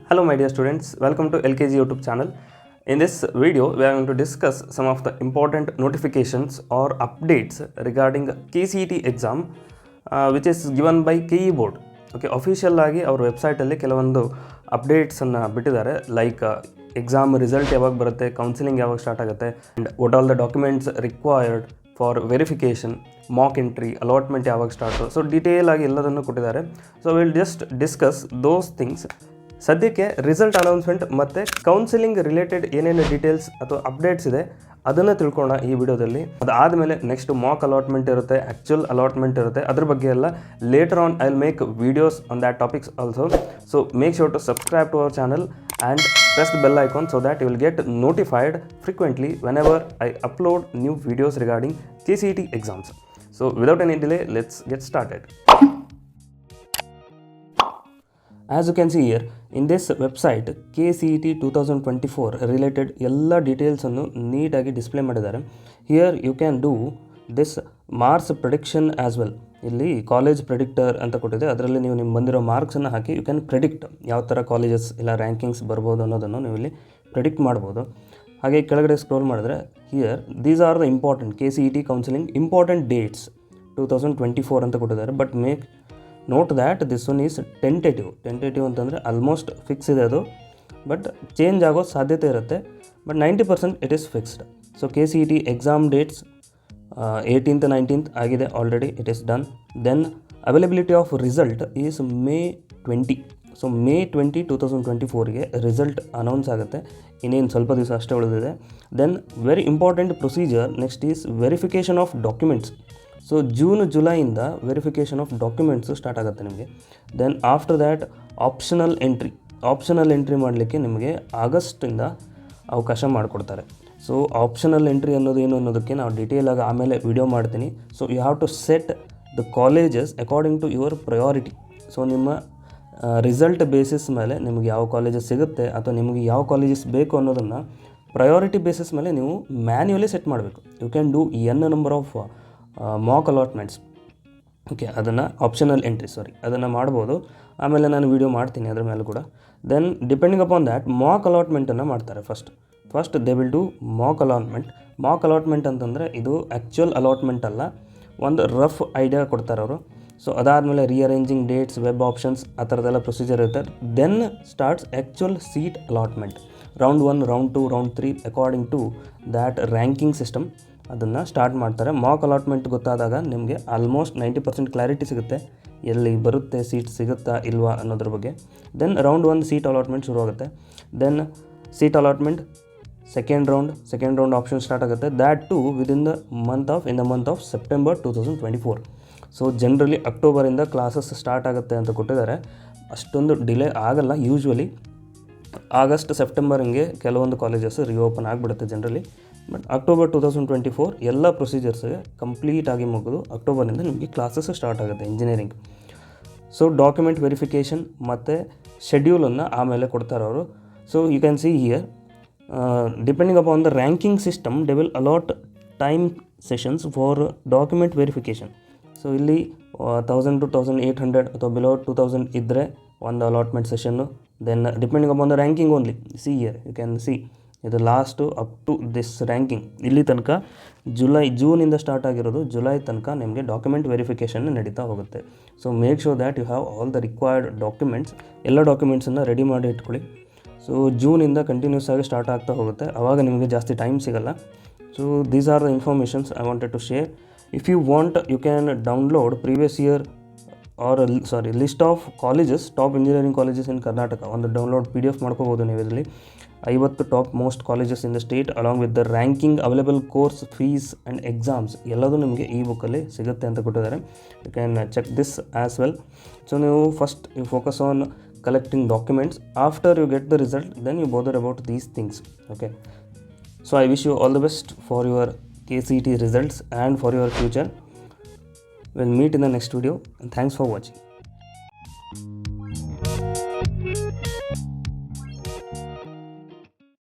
Hello my dear students, welcome to LKG YouTube channel. In this video, we are going to discuss some of the important notifications or updates regarding KCET exam which is given by KE board. Okay, official ಆಗಿ ಅವ್ರ ವೆಬ್ಸೈಟಲ್ಲಿ ಕೆಲವೊಂದು ಅಪ್ಡೇಟ್ಸನ್ನು ಬಿಟ್ಟಿದ್ದಾರೆ. Like exam result ಯಾವಾಗ ಬರುತ್ತೆ, counselling ಯಾವಾಗ start ಆಗುತ್ತೆ, and what all the documents required for verification, mock entry, allotment ಯಾವಾಗ ಸ್ಟಾರ್ಟು, ಸೊ ಡೀಟೇಲ್ ಆಗಿ ಎಲ್ಲದನ್ನು ಕೊಟ್ಟಿದ್ದಾರೆ. So will just discuss those things. ಸದ್ಯಕ್ಕೆ ರಿಸಲ್ಟ್ ಅನೌನ್ಸ್ಮೆಂಟ್ ಮತ್ತು ಕೌನ್ಸಿಲಿಂಗ್ ರಿಲೇಟೆಡ್ ಏನೇನು ಡೀಟೇಲ್ಸ್ ಅಥವಾ ಅಪ್ಡೇಟ್ಸ್ ಇದೆ ಅದನ್ನು ತಿಳ್ಕೊಳ್ಳೋಣ ಈ ವಿಡಿಯೋದಲ್ಲಿ. ಅದಾದಮೇಲೆ ನೆಕ್ಸ್ಟ್ ಮಾಕ್ ಅಲಾಟ್ಮೆಂಟ್ ಇರುತ್ತೆ, ಆ್ಯಕ್ಚುಯಲ್ ಅಲಾಟ್ಮೆಂಟ್ ಇರುತ್ತೆ, ಅದ್ರ ಬಗ್ಗೆ ಎಲ್ಲ later on I will make videos on that topics also. So make sure to subscribe to our channel and press the bell icon so that you will get notified frequently whenever I upload new videos regarding KCET exams. So without any delay, let's get started. As you can see here, in this website KCET 2024 related ಎಲ್ಲ ಡೀಟೇಲ್ಸನ್ನು ನೀಟಾಗಿ display ಮಾಡಿದ್ದಾರೆ. Here you can do this marks prediction as well. ಇಲ್ಲಿ college predictor ಅಂತ ಕೊಟ್ಟಿದೆ, ಅದರಲ್ಲಿ ನೀವು ನಿಮ್ಮ ಬಂದಿರೋ ಮಾರ್ಕ್ಸನ್ನು ಹಾಕಿ ಯು ಕ್ಯಾನ್ ಪ್ರಿಡಿಕ್ಟ್ ಯಾವ ಥರ ಕಾಲೇಜಸ್ ಇಲ್ಲ ರ್ಯಾಂಕಿಂಗ್ಸ್ ಬರ್ಬೋದು ಅನ್ನೋದನ್ನು ನೀವು ಇಲ್ಲಿ ಪ್ರಿಡಿಕ್ಟ್ ಮಾಡ್ಬೋದು. ಹಾಗೆ ಕೆಳಗಡೆ ಸ್ಕ್ರೋಲ್ ಮಾಡಿದ್ರೆ here these are the important KCET counselling important dates 2024 ಅಂತ ಕೊಟ್ಟಿದ್ದಾರೆ. But make note that this one is tentative ಅಂತಂದರೆ ಆಲ್ಮೋಸ್ಟ್ ಫಿಕ್ಸ್ ಇದೆ ಅದು, ಬಟ್ ಚೇಂಜ್ ಆಗೋ ಸಾಧ್ಯತೆ ಇರುತ್ತೆ. But 90% it is fixed. So KCET exam dates 18th 19th ಆಗಿದೆ already, it is done. Then availability of result is May 20. So May 20, 2024ಗೆ result announce ಆಗುತ್ತೆ. ಇನ್ನೇನು ಸ್ವಲ್ಪ ದಿವಸ ಅಷ್ಟೇ ಉಳಿದಿದೆ. Then very important procedure next is verification of documents. So ಜುಲೈಯಿಂದ verification of documents start ಆಗುತ್ತೆ ನಿಮಗೆ. Then after that optional entry ಮಾಡಲಿಕ್ಕೆ ನಿಮಗೆ ಆಗಸ್ಟಿಂದ ಅವಕಾಶ ಮಾಡಿಕೊಡ್ತಾರೆ. ಸೊ ಆಪ್ಷನಲ್ ಎಂಟ್ರಿ ಅನ್ನೋದು ಏನು ಅನ್ನೋದಕ್ಕೆ ನಾವು ಡೀಟೇಲಾಗಿ ಆಮೇಲೆ ವಿಡಿಯೋ ಮಾಡ್ತೀನಿ. So you have to set the colleges according to your priority. So ನಿಮ್ಮ ರಿಸಲ್ಟ್ ಬೇಸಿಸ್ ಮೇಲೆ ನಿಮಗೆ ಯಾವ ಕಾಲೇಜಸ್ ಸಿಗುತ್ತೆ ಅಥವಾ ನಿಮಗೆ ಯಾವ ಕಾಲೇಜಸ್ ಬೇಕು ಅನ್ನೋದನ್ನು ಪ್ರಯಾರಿಟಿ ಬೇಸಿಸ್ ಮೇಲೆ ನೀವು ಮ್ಯಾನ್ಯುವಲಿ ಸೆಟ್ ಮಾಡಬೇಕು. You can do number of mock allotments. Okay, ಅದನ್ನು ಆಪ್ಷನಲ್ ಎಂಟ್ರಿ ಅದನ್ನು ಮಾಡ್ಬೋದು. ಆಮೇಲೆ ನಾನು ವಿಡಿಯೋ ಮಾಡ್ತೀನಿ ಅದ್ರ ಮೇಲೆ ಕೂಡ. Then depending upon that mock ಅಲಾಟ್ಮೆಂಟನ್ನು ಮಾಡ್ತಾರೆ. First they will do mock allotment ಅಂತಂದರೆ ಇದು ಆ್ಯಕ್ಚುಯಲ್ ಅಲಾಟ್ಮೆಂಟ್ ಅಲ್ಲ, ಒಂದು ರಫ್ ಐಡಿಯಾ ಕೊಡ್ತಾರೆ ಅವರು. ಸೊ ಅದಾದಮೇಲೆ ರಿಅರೇಂಜಿಂಗ್ ಡೇಟ್ಸ್, ವೆಬ್ ಆಪ್ಷನ್ಸ್, ಆ ಥರದ್ದೆಲ್ಲ ಪ್ರೊಸೀಜರ್ ಇರುತ್ತೆ. Then starts actual seat allotment. Round 1, round 2, round 3 according to that ranking system ಅದನ್ನು ಸ್ಟಾರ್ಟ್ ಮಾಡ್ತಾರೆ. ಮಾಕ್ ಅಲಾಟ್ಮೆಂಟ್ ಗೊತ್ತಾದಾಗ ನಿಮಗೆ ಆಲ್ಮೋಸ್ಟ್ 90% ಕ್ಲಾರಿಟಿ ಸಿಗುತ್ತೆ, ಎಲ್ಲಿ ಬರುತ್ತೆ, ಸೀಟ್ ಸಿಗುತ್ತಾ ಇಲ್ವಾ ಅನ್ನೋದ್ರ ಬಗ್ಗೆ. ದೆನ್ ರೌಂಡ್ 1 ಸೀಟ್ ಅಲಾಟ್ಮೆಂಟ್ ಶುರು ಆಗುತ್ತೆ. Then seat allotment second round option start ಆಗುತ್ತೆ. That to within the month of September 2024. So generally ಅಕ್ಟೋಬರಿಂದ ಕ್ಲಾಸಸ್ ಸ್ಟಾರ್ಟ್ ಆಗುತ್ತೆ ಅಂತ ಕೊಟ್ಟಿದ್ದಾರೆ. ಅಷ್ಟೊಂದು ಡಿಲೇ ಆಗಲ್ಲ. ಯೂಶ್ವಲಿ ಆಗಸ್ಟ್ ಸೆಪ್ಟೆಂಬರ್ ಹಿಂಗೆ ಕೆಲವೊಂದು ಕಾಲೇಜಸ್ ರಿಓಪನ್ ಆಗಿಬಿಡುತ್ತೆ ಜನರಲಿ. ಬಟ್ ಅಕ್ಟೋಬರ್ 2024 ಎಲ್ಲ ಪ್ರೊಸೀಜರ್ಸ್ಗೆ ಕಂಪ್ಲೀಟಾಗಿ ಮುಗಿದು ಅಕ್ಟೋಬರಿಂದ ನಿಮಗೆ ಕ್ಲಾಸಸ್ ಸ್ಟಾರ್ಟ್ ಆಗುತ್ತೆ ಇಂಜಿನಿಯರಿಂಗ್. ಸೊ ಡಾಕ್ಯುಮೆಂಟ್ ವೆರಿಫಿಕೇಷನ್ ಮತ್ತು ಶೆಡ್ಯೂಲನ್ನು ಆಮೇಲೆ ಕೊಡ್ತಾರೆ ಅವರು. So you can see here depending upon the ranking system they will allot time sessions for document verification. So ಇಲ್ಲಿ 1000 to 1800 ಅಥವಾ ಬಿಲೋ 2000 ಇದ್ದರೆ ಒಂದು ಅಲಾಟ್ಮೆಂಟ್ ಸೆಷನ್ನು. Then depending upon the ranking only. See here you can C ಇದು last up to this ranking. ಇಲ್ಲಿ ತನಕ ಜೂನಿಂದ start ಆಗಿರೋದು July ತನಕ ನಿಮಗೆ ಡಾಕ್ಯುಮೆಂಟ್ ವೆರಿಫಿಕೇಷನ್ ನಡೀತಾ ಹೋಗುತ್ತೆ. So make sure that you have all the required documents. ಎಲ್ಲ ಡಾಕ್ಯುಮೆಂಟ್ಸನ್ನು ರೆಡಿ ಮಾಡಿ ಇಟ್ಕೊಳ್ಳಿ. ಸೊ ಜೂನಿಂದ ಕಂಟಿನ್ಯೂಸ್ ಆಗಿ ಸ್ಟಾರ್ಟ್ ಆಗ್ತಾ ಹೋಗುತ್ತೆ, ಆವಾಗ ನಿಮಗೆ ಜಾಸ್ತಿ ಟೈಮ್ ಸಿಗಲ್ಲ. So these are the informations I wanted to share. If you want you can download previous year or list of colleges, top engineering colleges in Karnataka. ಒಂದು ಡೌನ್ಲೋಡ್ PDF ಮಾಡ್ಕೋಬೋದು ನೀವು. ಇದರಲ್ಲಿ 50 top most colleges in the state along with the ranking, available course fees and exams ಎಲ್ಲದೂ ನಿಮಗೆ ಈ ಬುಕ್ಕಲ್ಲಿ ಸಿಗುತ್ತೆ ಅಂತ ಕೊಟ್ಟಿದ್ದಾರೆ. You can check this as well. So ನೀವು first you focus on collecting documents. After you get the result, then you bother about these things. Okay, so I wish you all the best for your KCET results and for your future. We'll meet in the next video, and thanks for watching.